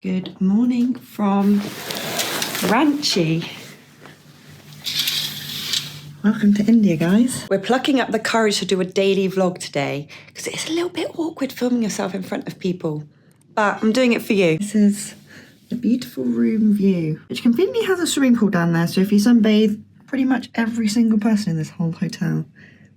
Good morning from Ranchi. Welcome to India, guys. We're plucking up the courage to do a daily vlog today because it's a little bit awkward filming yourself in front of people, but I'm doing it for you. This is the beautiful room view, which conveniently has a swimming pool down there, so if you sunbathe, pretty much every single person in this whole hotel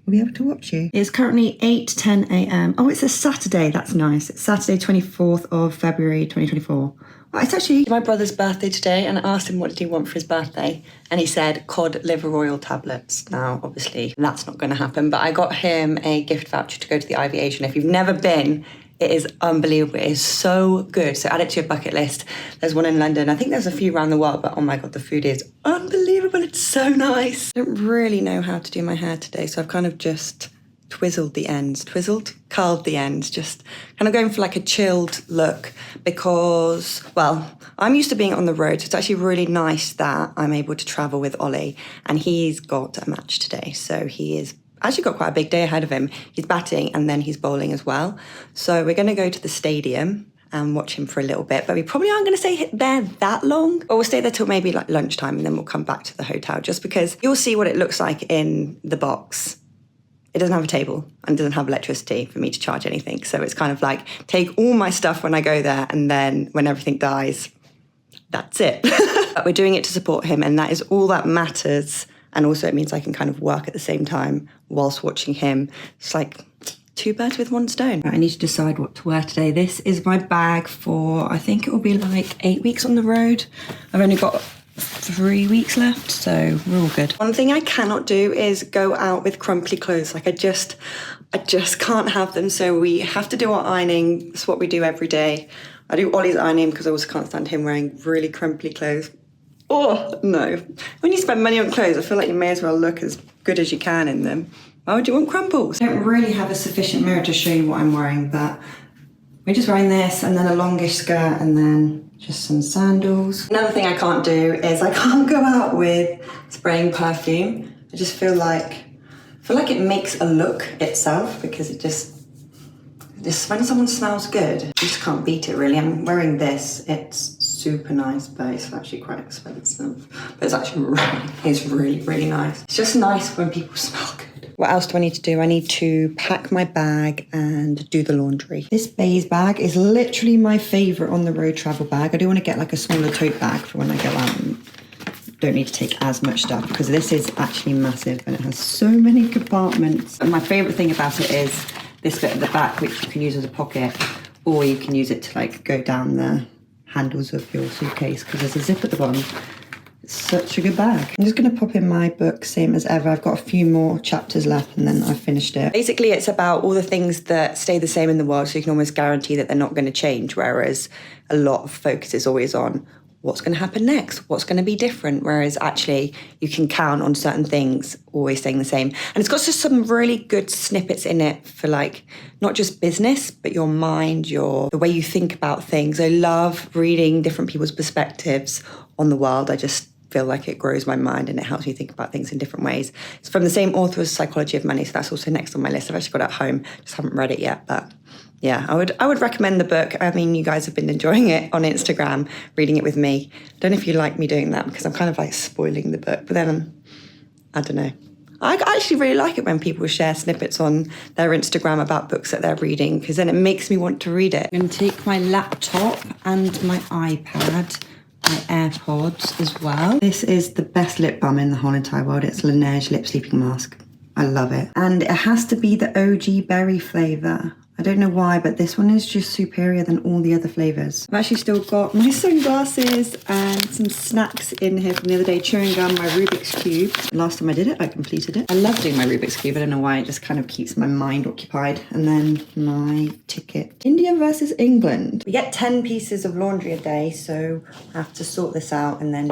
will be able to watch you. It's currently 8:10 a.m. Oh, it's a Saturday. That's nice. It's Saturday, 24th of February, 2024. Well, it's actually my brother's birthday today, and I asked him what did he want for his birthday, and he said cod liver oil tablets. Now, obviously, that's not going to happen, but I got him a gift voucher to go to the Ivy Asian. If you've never been, it is unbelievable. It is so good. So add it to your bucket list. There's one in London. I think there's a few around the world, but oh my God, the food is unbelievable. It's so nice. I don't really know how to do my hair today, so I've kind of just curled the ends, just kind of going for like a chilled look because, well, I'm used to being on the road, so it's actually really nice that I'm able to travel with Ollie, and he's got a match today, so he is actually got quite a big day ahead of him. He's batting and then he's bowling as well. So we're going to go to the stadium and watch him for a little bit, but we probably aren't going to stay there that long. Or we'll stay there till maybe like lunchtime and then we'll come back to the hotel, just because you'll see what it looks like in the box. It doesn't have a table and doesn't have electricity for me to charge anything. So it's kind of like take all my stuff when I go there, and then when everything dies, that's it. But we're doing it to support him, and that is all that matters. And also it means I can kind of work at the same time whilst watching him. It's like two birds with one stone. I need to decide what to wear today. This is my bag for, I think it will be like 8 weeks on the road. I've only got 3 weeks left, so we're all good. One thing I cannot do is go out with crumply clothes. Like I just can't have them. So we have to do our ironing. It's what we do every day. I do Ollie's ironing because I also can't stand him wearing really crumply clothes. Oh, no. When you spend money on clothes, I feel like you may as well look as good as you can in them. Why would you want crumples? I don't really have a sufficient mirror to show you what I'm wearing, but we're just wearing this and then a longish skirt and then just some sandals. Another thing I can't do is I can't go out with spraying perfume. I just feel like it makes a look itself, because it just when someone smells good, you just can't beat it really. I'm wearing this. It's super nice, but it's actually quite expensive. But it's actually really, really nice. It's just nice when people smell good. What else do I need to do? I need to pack my bag and do the laundry. This Baze bag is literally my favourite on the road travel bag. I do want to get like a smaller tote bag for when I go out and don't need to take as much stuff, because this is actually massive and it has so many compartments. And my favourite thing about it is this bit at the back, which you can use as a pocket, or you can use it to like go down the handles of your suitcase, because there's a zip at the bottom. It's such a good bag. I'm just going to pop in my book, same as ever. I've got a few more chapters left and then I've finished it. Basically, it's about all the things that stay the same in the world, so you can almost guarantee that they're not going to change, whereas a lot of focus is always on what's going to happen next, what's going to be different, whereas actually you can count on certain things always staying the same. And it's got just some really good snippets in it for like, not just business, but your mind, the way you think about things. I love reading different people's perspectives on the world. I just feel like it grows my mind and it helps me think about things in different ways. It's from the same author as Psychology of Money, so that's also next on my list. I've actually got it at home, just haven't read it yet, but yeah, I would recommend the book. I mean, you guys have been enjoying it on Instagram, reading it with me. I don't know if you like me doing that, because I'm kind of like spoiling the book, but then I don't know. I actually really like it when people share snippets on their Instagram about books that they're reading, because then it makes me want to read it. I'm going to take my laptop and my iPad, my AirPods as well. This is the best lip balm in the whole entire world. It's Laneige Lip Sleeping Mask. I love it. And it has to be the OG berry flavour. I don't know why, but this one is just superior than all the other flavours. I've actually still got my sunglasses and some snacks in here from the other day. Chewing gum, my Rubik's Cube. Last time I did it, I completed it. I love doing my Rubik's Cube. I don't know why, it just kind of keeps my mind occupied. And then my ticket. India versus England. We get 10 pieces of laundry a day, so I have to sort this out and then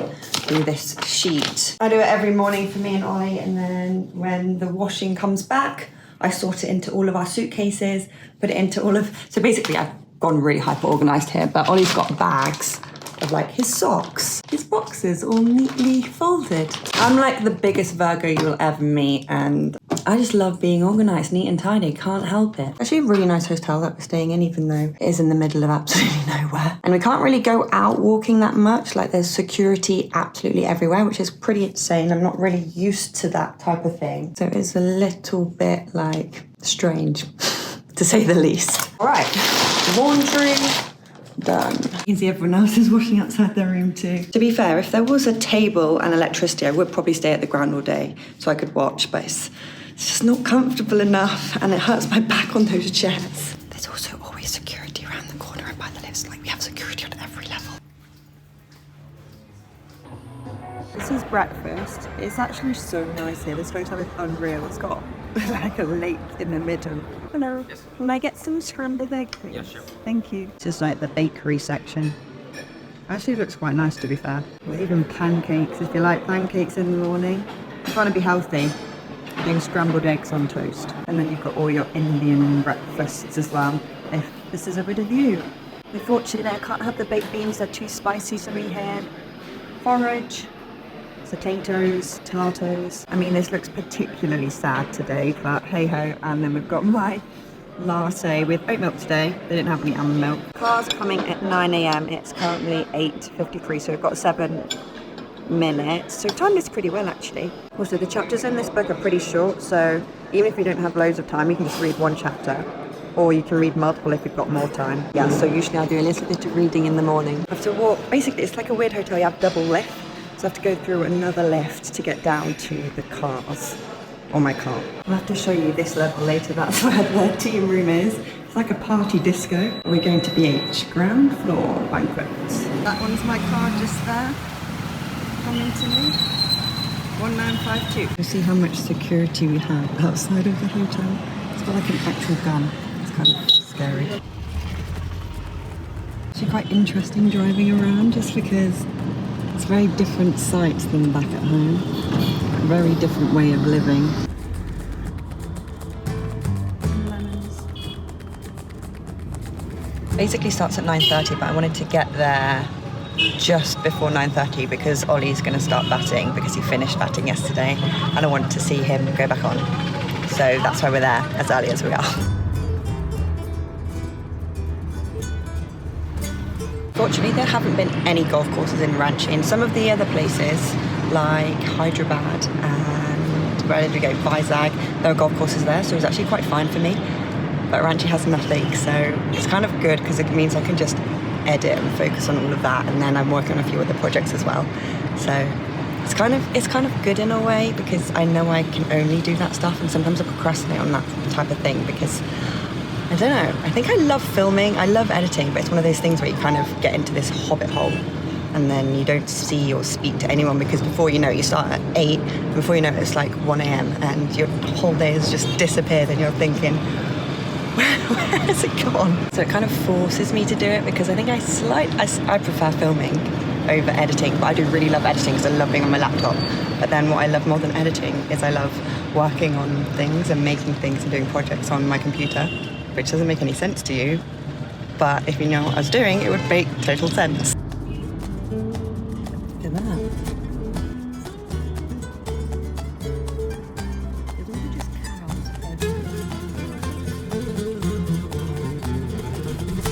do this sheet. I do it every morning for me and Ollie, and then when the washing comes back, I sort it into all of our suitcases, put it into all of... So basically, I've gone really hyper-organised here, but Ollie's got bags of like his socks, his boxes all neatly folded. I'm like the biggest Virgo you will ever meet, and I just love being organised, neat and tidy. Can't help it. Actually, a really nice hotel that we're staying in, even though it is in the middle of absolutely nowhere. And we can't really go out walking that much. Like, there's security absolutely everywhere, which is pretty insane. I'm not really used to that type of thing. So it's a little bit, like, strange, to say the least. All right, laundry done. You can see everyone else is washing outside their room too. To be fair, if there was a table and electricity, I would probably stay at the ground all day so I could watch, but it's just not comfortable enough and it hurts my back on those chairs. There's also always security around the corner and by the lifts. Like, we have security on every level. This is breakfast. It's actually so nice here. This hotel is unreal. It's got like a lake in the middle. Hello. Yes. Can I get some scrambled egg, please? Yeah, sure. Thank you. This is like the bakery section. Actually looks quite nice, to be fair. With even pancakes, if you like pancakes in the morning. You're trying to be healthy. You're doing scrambled eggs on toast. And then you've got all your Indian breakfasts as well, if this is a bit of you. Unfortunately, I can't have the baked beans. They're too spicy, so we had porridge, potatoes, tomatoes. I mean, this looks particularly sad today, but hey ho. And then we've got my latte with oat milk today. They didn't have any almond milk. Car's coming at 9 a.m. It's currently 8:53, so we've got 7 minutes. So timed this pretty well, actually. Also, the chapters in this book are pretty short, so even if you don't have loads of time, you can just read one chapter. Or you can read multiple if you've got more time. Yeah, so usually I'll do a little bit of reading in the morning. I have to walk. Basically, it's like a weird hotel. You have double lift. So I have to go through another lift to get down to the cars, or my car. I'll have to show you this level later. That's where the team room is. It's like a party disco. We're going to BH, ground floor banquets. That one's my car just there, coming to me. 1952. You see how much security we have outside of the hotel? It's got like an actual gun. It's kind of scary. It's quite interesting driving around just because it's very different sights than back at home. A very different way of living. Lemons. Basically starts at 9:30, but I wanted to get there just before 9:30 because Ollie's going to start batting because he finished batting yesterday and I wanted to see him go back on. So that's why we're there as early as we are. Fortunately, there haven't been any golf courses in Ranchi. In some of the other places, like Hyderabad and where did we go? Vizag, there are golf courses there, so it was actually quite fine for me. But Ranchi has nothing, so it's kind of good because it means I can just edit and focus on all of that, and then I'm working on a few other projects as well. So it's kind of good in a way because I know I can only do that stuff, and sometimes I procrastinate on that type of thing because I don't know. I think I love filming, I love editing, but it's one of those things where you kind of get into this hobbit hole and then you don't see or speak to anyone because before you know it, you start at 8, and before you know it, it's like 1 a.m. and your whole day has just disappeared and you're thinking, where has it gone? So it kind of forces me to do it because I think I prefer filming over editing, but I do really love editing because I love being on my laptop. But then what I love more than editing is I love working on things and making things and doing projects on my computer, which doesn't make any sense to you, but if you know what I was doing, it would make total sense. Look at that.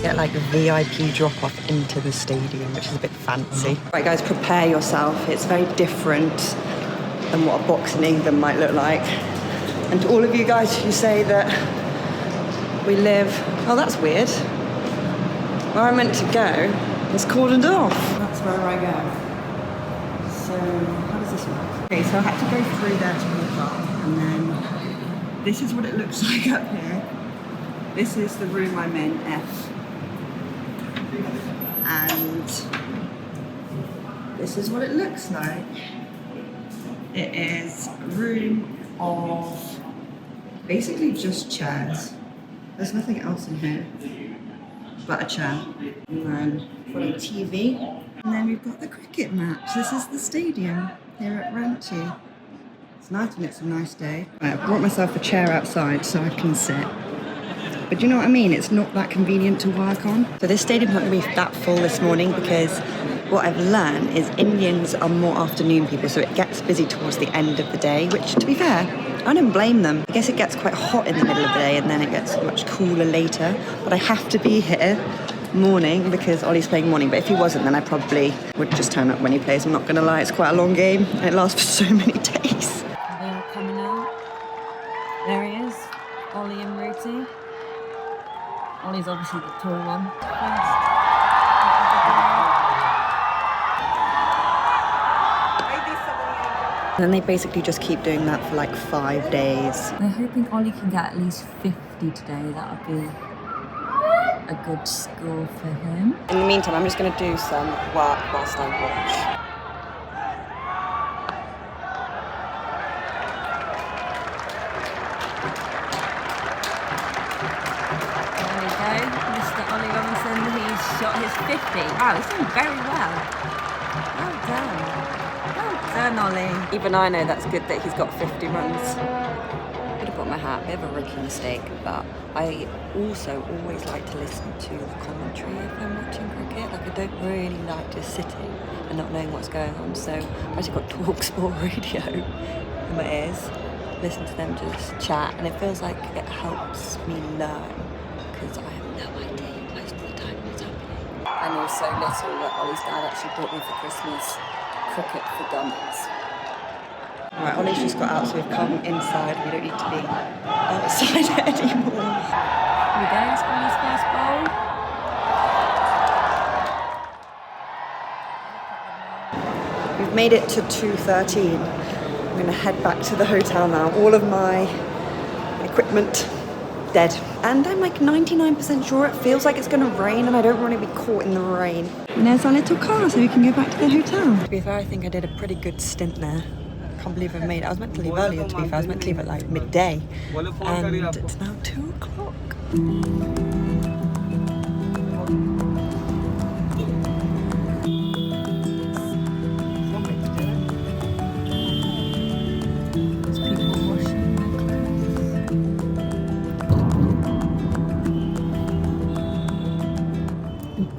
Get like a VIP drop-off into the stadium, which is a bit fancy. Right guys, prepare yourself. It's very different than what a box in England might look like. And to all of you guys who say that we live, oh that's weird, where I'm meant to go is cordoned off. That's where I go. So, how does this work? Okay, so I had to go through there to walk up, and then this is what it looks like up here. This is the room I'm in, F. And this is what it looks like. It is a room of basically just chairs. There's nothing else in here but a chair. And then we've got a TV. And then we've got the cricket match. This is the stadium here at Ranchi. It's nice and it's a nice day. I brought myself a chair outside so I can sit. But you know what I mean? It's not that convenient to work on. So this stadium's not going to be that full this morning because what I've learned is Indians are more afternoon people, so it gets busy towards the end of the day, which, to be fair, I don't blame them. I guess it gets quite hot in the middle of the day and then it gets much cooler later. But I have to be here morning because Ollie's playing morning. But if he wasn't, then I probably would just turn up when he plays. I'm not going to lie, it's quite a long game and it lasts for so many days. They're coming out. There he is, Ollie and Rooty. Ollie's obviously the tall one. And then they basically just keep doing that for like 5 days. They're hoping Ollie can get at least 50 today. That would be a good score for him. In the meantime, I'm just going to do some work whilst I watch. There we go, Mr. Ollie Robinson. He's shot his 50. Wow, he's doing very well. Well done. Well done, Ollie. Even I know that's good that he's got 50 runs. Could have put my hat, bit of a rookie mistake, but I also always like to listen to the commentary if I'm watching cricket. Like, I don't really like just sitting and not knowing what's going on, so I've actually got TalkSport radio in my ears. Listen to them just chat, and it feels like it helps me learn because I have no idea most of the time what's happening. And also little that Ollie's dad actually bought me for Christmas cricket for dummies. Right, Ollie's just got out, so we've come inside. We don't need to be outside anymore. Here we go, it's Ollie's first bowl. We've made it to 2:13. I'm going to head back to the hotel now. All of my equipment dead. And I'm like 99% sure it feels like it's going to rain and I don't want to be caught in the rain. And there's our little car so we can go back to the hotel. To be fair, I think I did a pretty good stint there. I can't believe I've made it. I was meant to leave earlier, to be fair. I was meant to leave at like midday. And it's now 2 o'clock.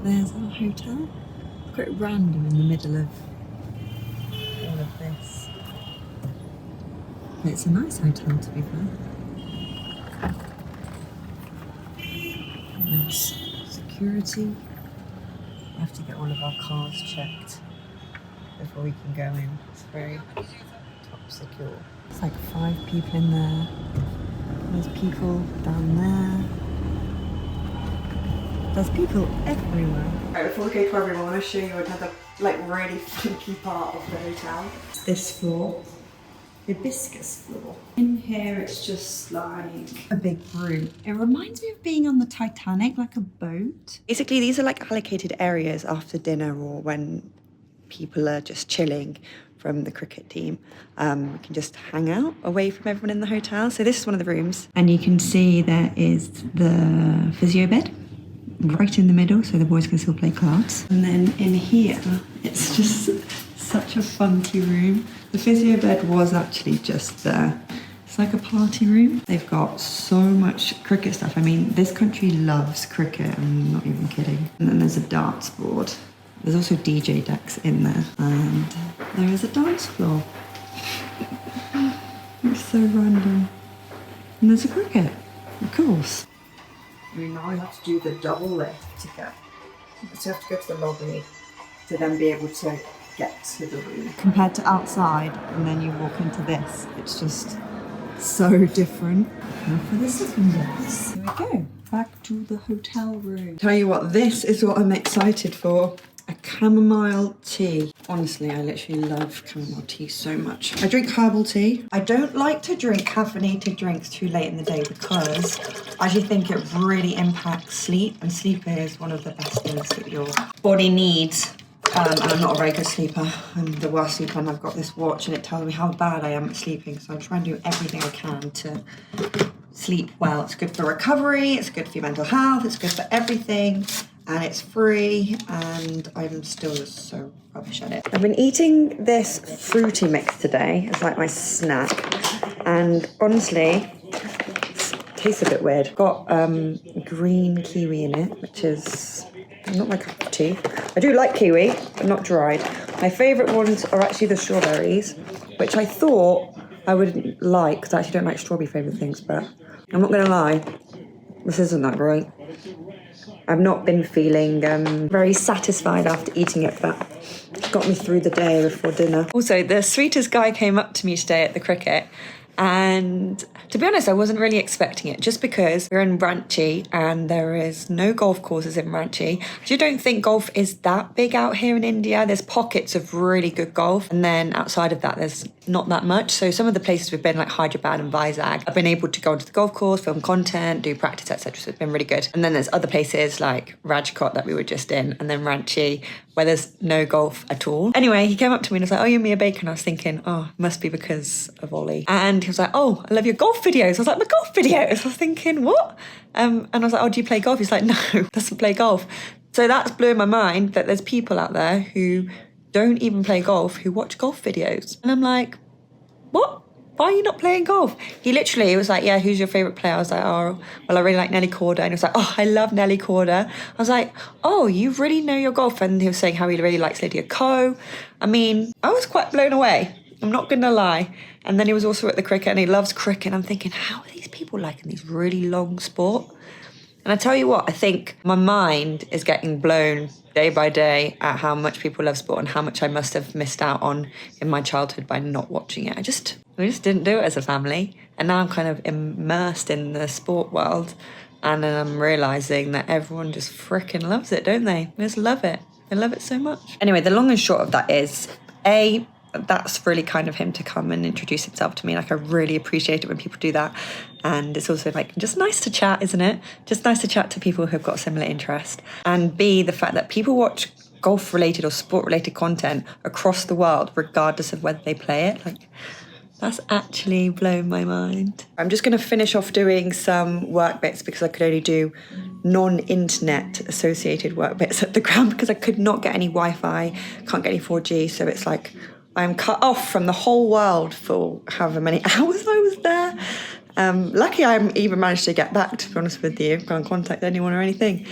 There's our hotel. Quite random in the middle of all of this. It's a nice hotel, to be fair. There's security. We have to get all of our cars checked before we can go in. It's very top secure. It's like 5 people in there. There's people down there. There's people everywhere. Right, before we go to our room, I want to show you another like really funky part of the hotel. This floor, the hibiscus floor. In here, it's just like a big room. It reminds me of being on the Titanic, like a boat. Basically, these are like allocated areas after dinner or when people are just chilling from the cricket team. We can just hang out away from everyone in the hotel. So this is one of the rooms. And you can see there is the physio bed right in the middle, so the boys can still play cards. And then in here, it's just such a funky room. The physio bed was actually just there. It's like a party room. They've got so much cricket stuff. I mean, this country loves cricket, I'm not even kidding. And then there's a darts board. There's also DJ decks in there. And there is a dance floor. It's so random. And there's a cricket, of course. I mean, now I have to do the double lift to get. So I have to go to the lobby to then be able to get to the room. Compared to outside, and then you walk into this, it's just so different. Now for the second box. Here we go. Back to the hotel room. Tell you what, this is what I'm excited for. A chamomile tea. Honestly, I literally love chamomile tea so much. I drink herbal tea. I don't like to drink caffeinated drinks too late in the day because I actually think it really impacts sleep, and sleep is one of the best things that your body needs. And I'm not a very good sleeper. I'm the worst sleeper, and I've got this watch and it tells me how bad I am at sleeping, so I'm trying to do everything I can to sleep well. It's good for recovery, it's good for your mental health, it's good for everything. And it's free, and I'm still just so rubbish at it. I've been eating this fruity mix today. It's like my snack. And honestly, it tastes a bit weird. Got green kiwi in it, which is not my cup of tea. I do like kiwi, but not dried. My favourite ones are actually the strawberries, which I thought I wouldn't like, because I actually don't like strawberry flavoured things, but I'm not going to lie, this isn't that great. I've not been feeling very satisfied after eating it, but it got me through the day before dinner. Also, the sweetest guy came up to me today at the cricket, and to be honest, I wasn't really expecting it, just because we're in Ranchi and there is no golf courses in Ranchi. I actually don't think golf is that big out here in India. There's pockets of really good golf, and then outside of that, there's not that much. So some of the places we've been, like Hyderabad and Vizag, I've been able to go onto the golf course, film content, do practice, etc. So it's been really good. And then there's other places like Rajkot that we were just in, and then Ranchi, where there's no golf at all. Anyway, he came up to me and was like, oh, you're Mia Baker. And I was thinking, oh, must be because of Ollie. And he was like, oh, I love your golf videos. I was like, my golf videos? I was thinking, what? And I was like, oh, do you play golf? He's like, no, doesn't play golf. So that's blew my mind that there's people out there who don't even play golf who watch golf videos. And I'm like, what? Why are you not playing golf? He literally was like, yeah, who's your favourite player? I was like, oh, well, I really like Nelly Korda. And he was like, oh, I love Nelly Korda. I was like, oh, you really know your golf. And he was saying how he really likes Lydia Ko. I mean, I was quite blown away. I'm not going to lie. And then he was also at the cricket and he loves cricket. I'm thinking, how are these people liking these really long sport? And I tell you what, I think my mind is getting blown day by day at how much people love sport and how much I must have missed out on in my childhood by not watching it. We just didn't do it as a family. And now I'm kind of immersed in the sport world. And then I'm realising that everyone just freaking loves it, don't they? They just love it. They love it so much. Anyway, the long and short of that is, that's really kind of him to come and introduce himself to me. Like, I really appreciate it when people do that. And it's also like just nice to chat, isn't it? Just nice to chat to people who've got similar interest. And B, the fact that people watch golf related or sport related content across the world, regardless of whether they play it. Like, that's actually blown my mind. I'm just going to finish off doing some work bits because I could only do non-internet associated work bits at the ground because I could not get any Wi-Fi, can't get any 4G. So it's like I'm cut off from the whole world for however many hours I was there. Lucky I even managed to get back, to be honest with you. Can't contact anyone or anything.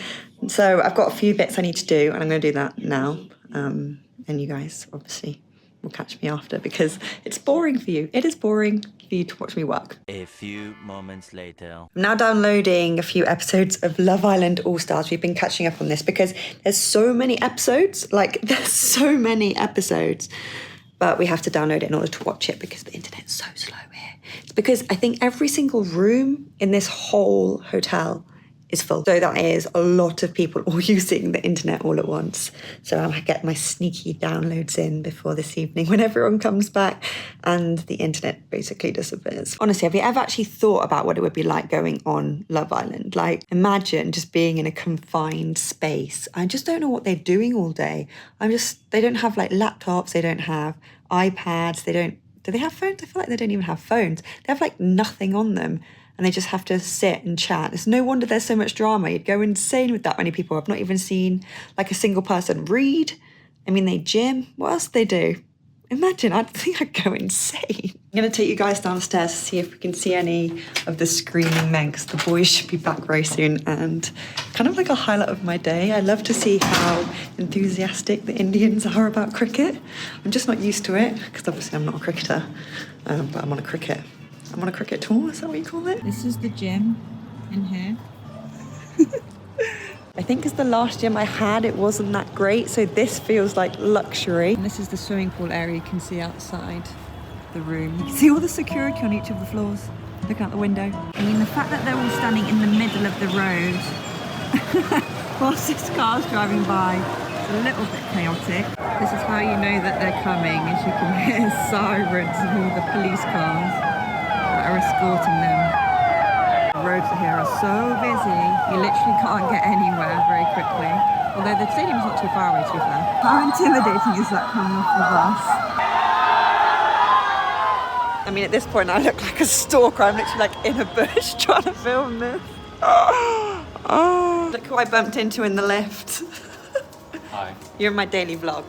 So I've got a few bits I need to do and I'm going to do that now. And you guys obviously will catch me after because it's boring for you. It is boring for you to watch me work. A few moments later. I'm now downloading a few episodes of Love Island All Stars. We've been catching up on this because there's so many episodes. Like, there's so many episodes. But we have to download it in order to watch it because the internet's so slow here. It's because I think every single room in this whole hotel is full. So that is a lot of people all using the internet all at once. So I get my sneaky downloads in before this evening when everyone comes back and the internet basically disappears. Honestly, have you ever actually thought about what it would be like going on Love Island? Like, imagine just being in a confined space. I just don't know what they're doing all day. They don't have like laptops, they don't have iPads, do they have phones? I feel like they don't even have phones. They have like nothing on them. And they just have to sit and chat. It's no wonder there's so much drama. You'd go insane with that many people. I've not even seen like a single person read. I mean, they gym. What else do they do? Imagine, I think I'd go insane. I'm going to take you guys downstairs to see if we can see any of the screaming men, because the boys should be back very soon. And kind of like a highlight of my day, I love to see how enthusiastic the Indians are about cricket. I'm just not used to it, because obviously I'm not a cricketer, but I'm on a cricket tour, is that what you call it? This is the gym in here. I think because the last gym I had, it wasn't that great, so this feels like luxury. And this is the swimming pool area you can see outside the room. You can see all the security on each of the floors. Looking out the window. I mean, the fact that they're all standing in the middle of the road whilst this car's driving by is a little bit chaotic. This is how you know that they're coming, as you can hear sirens and all the police cars that are escorting them. The roads here are so busy, you literally can't get anywhere very quickly. Although the stadium's not too far away, to be fair. How intimidating is that coming off the bus? I mean, at this point, I look like a stalker. I'm literally like in a bush trying to film this. Oh. Look who I bumped into in the lift. Hi. You're in my daily vlog.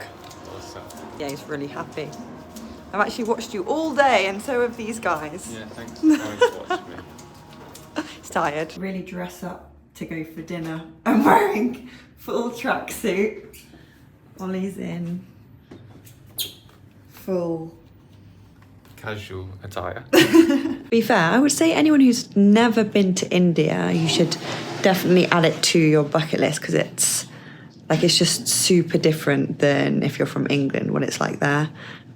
Awesome. Yeah, he's really happy. I've actually watched you all day, and so have these guys. Yeah, thanks for coming to watch me. He's tired. Really dress up to go for dinner. I'm wearing full tracksuit. Ollie's in full. Casual attire. To be fair, I would say anyone who's never been to India, you should definitely add it to your bucket list because it's just super different than if you're from England, what it's like there.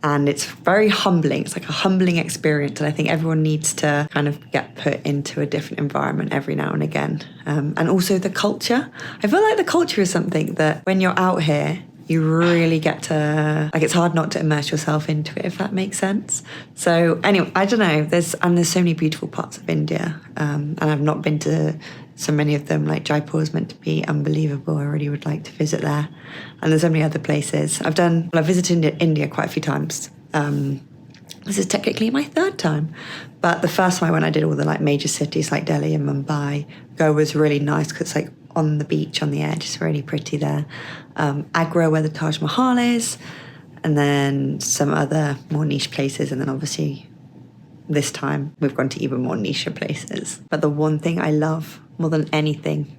And it's very humbling. It's like a humbling experience. And I think everyone needs to kind of get put into a different environment every now and again. And also the culture. I feel like the culture is something that when you're out here, you really get to, it's hard not to immerse yourself into it, if that makes sense. So anyway, I don't know, there's so many beautiful parts of India. And I've not been to so many of them, like Jaipur is meant to be unbelievable. I really would like to visit there. And there's so many other places. I've visited India quite a few times. This is technically my third time. But the first time I went, I did all the major cities like Delhi and Mumbai. Goa was really nice because it's on the beach, on the edge. It's really pretty there. Agra, where the Taj Mahal is. And then some other more niche places. And then obviously this time we've gone to even more niche places. But the one thing I love more than anything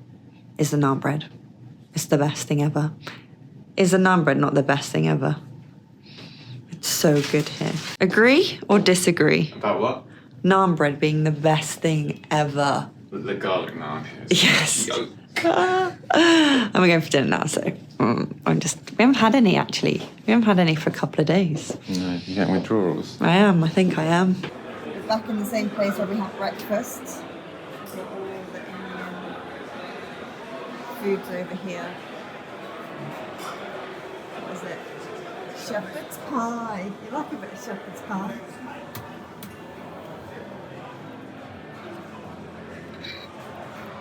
is the naan bread. It's the best thing ever. Is the naan bread not the best thing ever? It's so good here. Agree or disagree? About what? Naan bread being the best thing ever. The garlic naan. Yes. Yo. I'm going for dinner now, so we haven't had any actually. We haven't had any for a couple of days. No, you getting withdrawals? I think I am. We're back in the same place where we had breakfast. Food's over here. What was it? Shepherd's pie. You like a bit of shepherd's pie?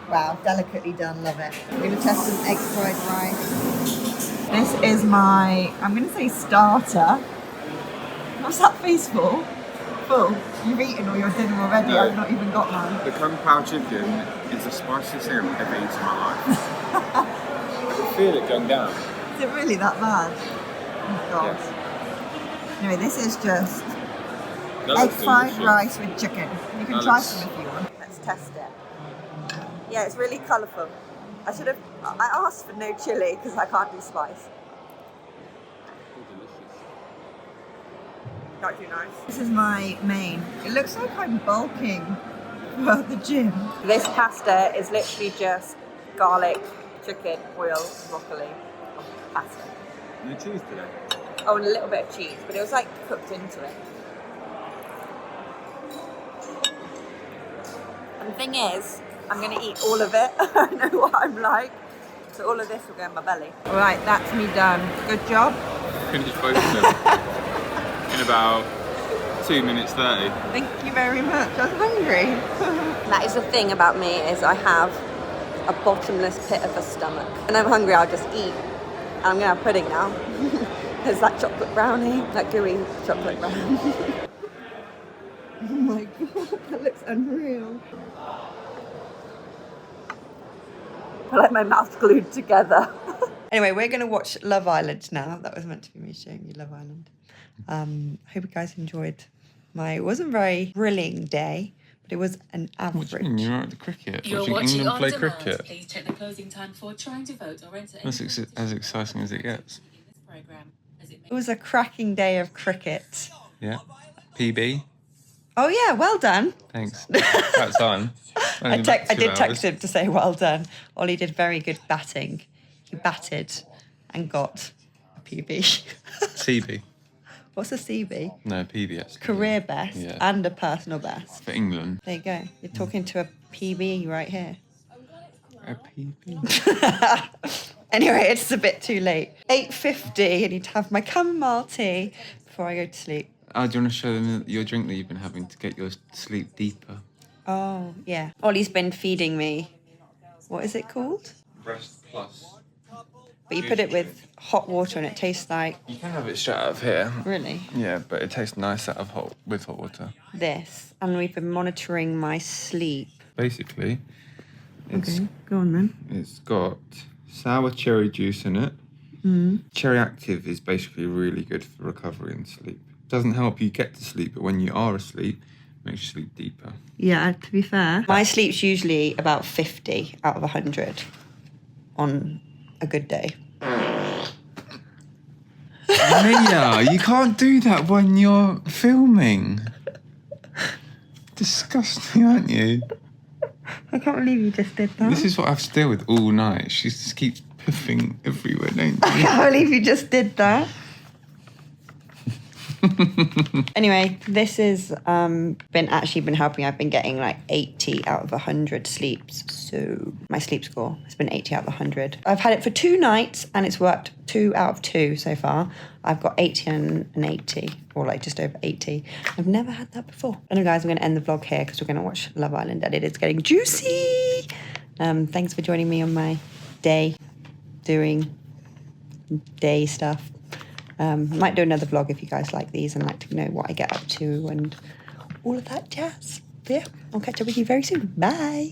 Wow, delicately done, love it. I'm going to test some egg fried rice. This is my, I'm going to say starter. What's that face for? Full. You've eaten all your dinner already, No. I've not even got mine. The Kung Pao chicken is the spiciest thing I've ever eaten in my life. I can feel it going down. Is it really that bad? Oh god. Anyway, this is just That egg looks fried delicious. rice with chicken. You can That try looks- some if you want. Let's test it. Yeah, it's really colourful. I asked for no chilli because I can't do spice. Not too nice. This is my main. It looks like I'm bulking for the gym. This pasta is literally just garlic, chicken, oil, broccoli, pasta. No cheese today. Oh, and a little bit of cheese, but it was cooked into it. And the thing is, I'm going to eat all of it. I know what I'm like. So all of this will go in my belly. All right, that's me done. Good job. Finished both of them in about 2 minutes 30. Thank you very much. I was hungry. That is the thing about me, is I have a bottomless pit of a stomach. And I'm hungry, I'll just eat. And I'm going to have pudding now. There's that chocolate brownie, that gooey chocolate brownie. Oh my god, that looks unreal. I like my mouth glued together. Anyway, we're going to watch Love Island now. That was meant to be me showing you Love Island. Hope you guys enjoyed it wasn't a very thrilling day, but it was an average. What do you mean? You're at the cricket. You're watching watching England on play demand. cricket. Please check the closing time for trying to vote or enter That's any as exciting as it gets. in this program, as it may It was a cracking day of cricket. Yeah. PB. Oh yeah, well done. Thanks. About time. I did text him to say well done. Ollie did very good batting. He batted and got a PB. CB. What's a CB? No, PB actually. Career best Yeah. and a personal best. For England. There you go. You're talking to a PB right here. A PB. Anyway, it's a bit too late. 8:50. I need to have my chamomile tea before I go to sleep. Oh, do you want to show them your drink that you've been having to get your sleep deeper? Oh, yeah. Ollie's been feeding me. What is it called? Rest Plus. But you put it with hot water and it tastes like, You can have it straight out of here. really, Yeah, but it tastes nice out of hot water. this. And we've been monitoring my sleep. Basically, it's Go on then. It's got sour cherry juice in it. Cherry Active is basically really good for recovery and sleep. Doesn't help you get to sleep, but when you are asleep, it makes you sleep deeper. Yeah, to be fair, my sleep's usually about 50 out of 100 on a good day. Mia, you can't do that when you're filming. Disgusting, aren't you? I can't believe you just did that. This is what I have to deal with all night. She just keeps piffing everywhere, don't I you? can't believe you just did that. Anyway, this has been helping. I've been getting like 80 out of 100 sleeps. So my sleep score has been 80 out of 100. I've had it for 2 nights and it's worked 2 out of 2 so far. I've got 80 and an 80, or like just over 80. I've never had that before. Anyway, guys, I'm going to end the vlog here because we're going to watch Love Island and it is getting juicy. Thanks for joining me on my day doing day stuff. I might do another vlog if you guys like these and like to know what I get up to and all of that jazz. But yeah, I'll catch up with you very soon. Bye.